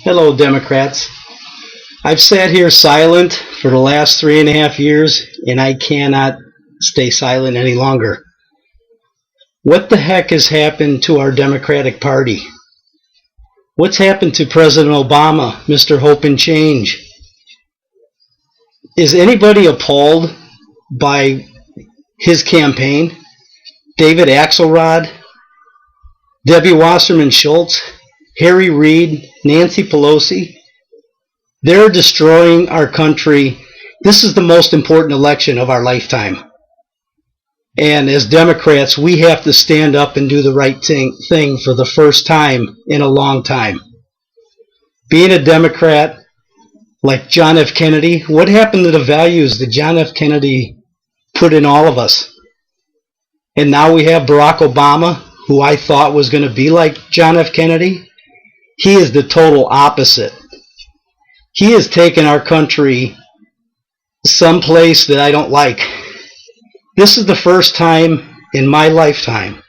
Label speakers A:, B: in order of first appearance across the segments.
A: Hello, Democrats. I've sat here silent for the last 3.5 years, and I cannot stay silent any longer. What the heck has happened to our Democratic Party? What's happened to President Obama, Mr. Hope and Change? Is anybody appalled by his campaign? David Axelrod, Debbie Wasserman Schultz, Harry Reid, Nancy Pelosi. They're destroying our country. This is the most important election of our lifetime. And as Democrats, we have to stand up and do the right thing for the first time in a long time. Being a Democrat, like John F. Kennedy, what happened to the values that John F. Kennedy put in all of us? And now we have Barack Obama, who I thought was going to be like John F. Kennedy. He is the total opposite. He has taken our country someplace that I don't like. This is the first time in my lifetime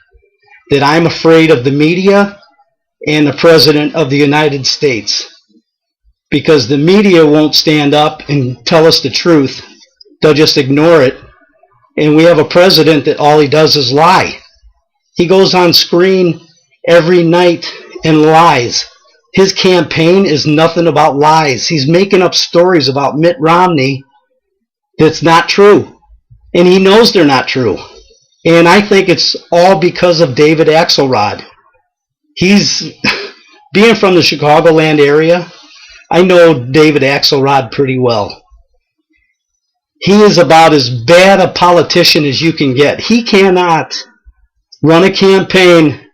A: that I'm afraid of the media and the President of the United States, because the media won't stand up and tell us the truth. They'll just ignore it. And we have a president that all he does is lie. He goes on screen every night and lies. His campaign is nothing about lies. He's making up stories about Mitt Romney that's not true. And he knows they're not true. And I think it's all because of David Axelrod. He's, being from the Chicagoland area, I know David Axelrod pretty well. He is about as bad a politician as you can get. He cannot run a campaign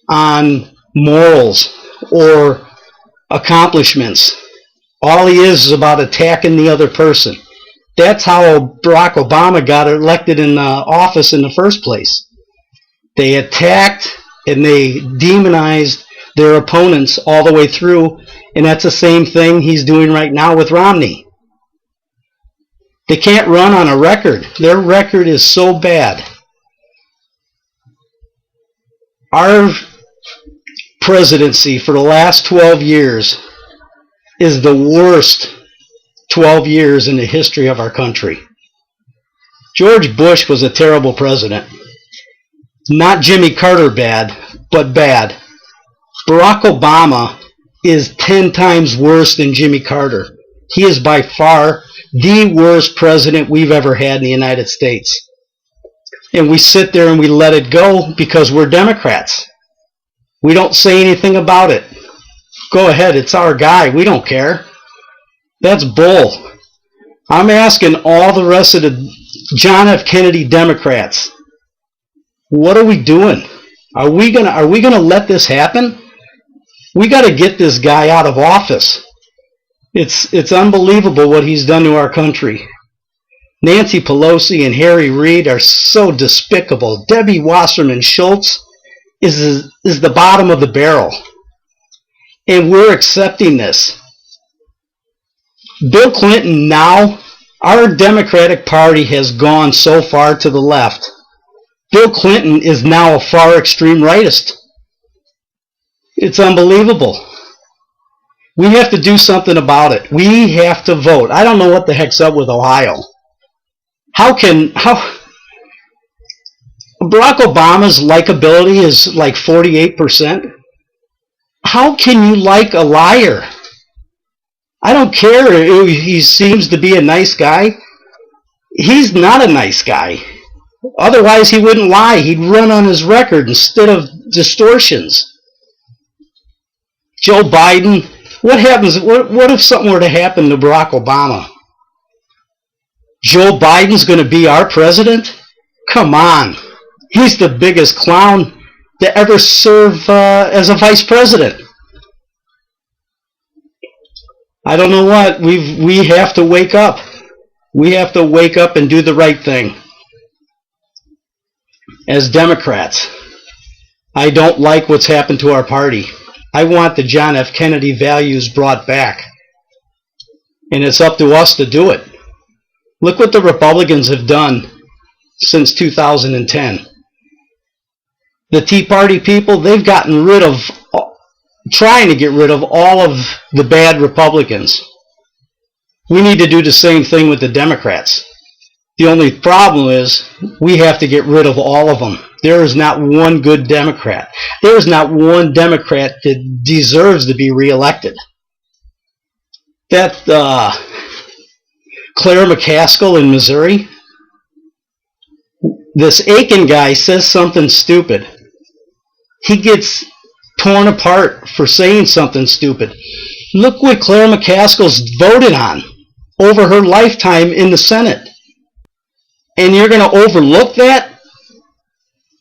A: on morals or accomplishments. All he is about attacking the other person. That's how Barack Obama got elected in office in the first place. They attacked and they demonized their opponents all the way through, and that's the same thing he's doing right now with Romney. They can't run on a record. Their record is so bad. Our presidency for the last 12 years is the worst 12 years in the history of our country. George Bush was a terrible president. Not Jimmy Carter bad, but bad. Barack Obama is 10 times worse than Jimmy Carter. He is by far the worst president we've ever had in the United States. And we sit there and we let it go because we're Democrats. We don't say anything about it. Go ahead, it's our guy. We don't care. That's bull. I'm asking all the rest of the John F. Kennedy Democrats, what are we doing? Are we gonna let this happen? We got to get this guy out of office. It's unbelievable what he's done to our country. Nancy Pelosi and Harry Reid are so despicable. Debbie Wasserman Schultz is the bottom of the barrel. And we're accepting this. Bill Clinton now, our Democratic Party has gone so far to the left. Bill Clinton is now a far extreme rightist. It's unbelievable. We have to do something about it. We have to vote. I don't know what the heck's up with Ohio. How Barack Obama's likability is like 48%? How can you like a liar? I don't care. He seems to be a nice guy. He's not a nice guy. Otherwise, he wouldn't lie. He'd run on his record instead of distortions. Joe Biden, what happens? What if something were to happen to Barack Obama? Joe Biden's going to be our president? Come on. He's the biggest clown to ever serve as a vice president. I don't know what. We have to wake up. We have to wake up and do the right thing. As Democrats, I don't like what's happened to our party. I want the John F. Kennedy values brought back. And it's up to us to do it. Look what the Republicans have done since 2010. The Tea Party people, they've gotten rid of trying to get rid of all of the bad Republicans. We need to do the same thing with the Democrats. The only problem is we have to get rid of all of them. There is not one good Democrat. There is not one Democrat that deserves to be reelected. That Claire McCaskill in Missouri, this Aiken guy says something stupid. He gets torn apart for saying something stupid. Look what Claire McCaskill's voted on over her lifetime in the Senate. And you're going to overlook that?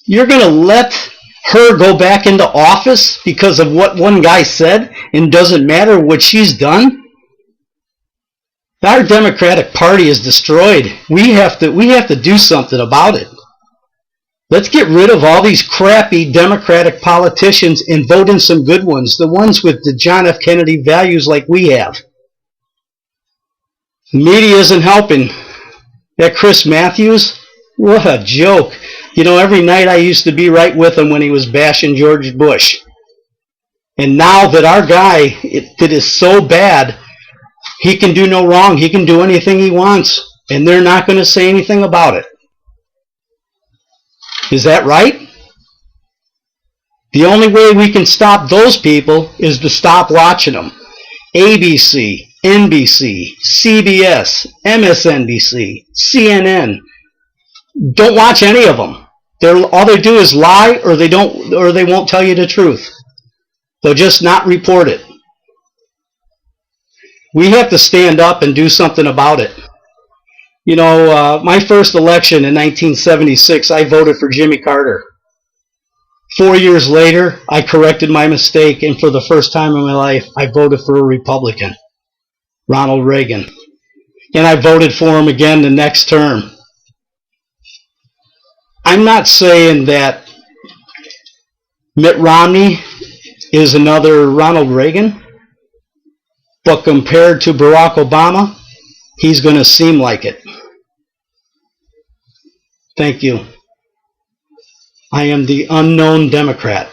A: You're going to let her go back into office because of what one guy said and doesn't matter what she's done? Our Democratic Party is destroyed. We have to do something about it. Let's get rid of all these crappy Democratic politicians and vote in some good ones, the ones with the John F. Kennedy values like we have. The media isn't helping. That Chris Matthews, what a joke. You know, every night I used to be right with him when he was bashing George Bush. And now that our guy that is so bad, he can do no wrong. He can do anything he wants. And they're not going to say anything about it. Is that right? The only way we can stop those people is to stop watching them. ABC, NBC, CBS, MSNBC, CNN. Don't watch any of them. All they do is lie, or they won't tell you the truth. They'll just not report it. We have to stand up and do something about it. You know, my first election in 1976, I voted for Jimmy Carter. 4 years later, I corrected my mistake, and for the first time in my life, I voted for a Republican, Ronald Reagan. And I voted for him again the next term. I'm not saying that Mitt Romney is another Ronald Reagan, but compared to Barack Obama, he's going to seem like it. Thank you. I am the unknown Democrat.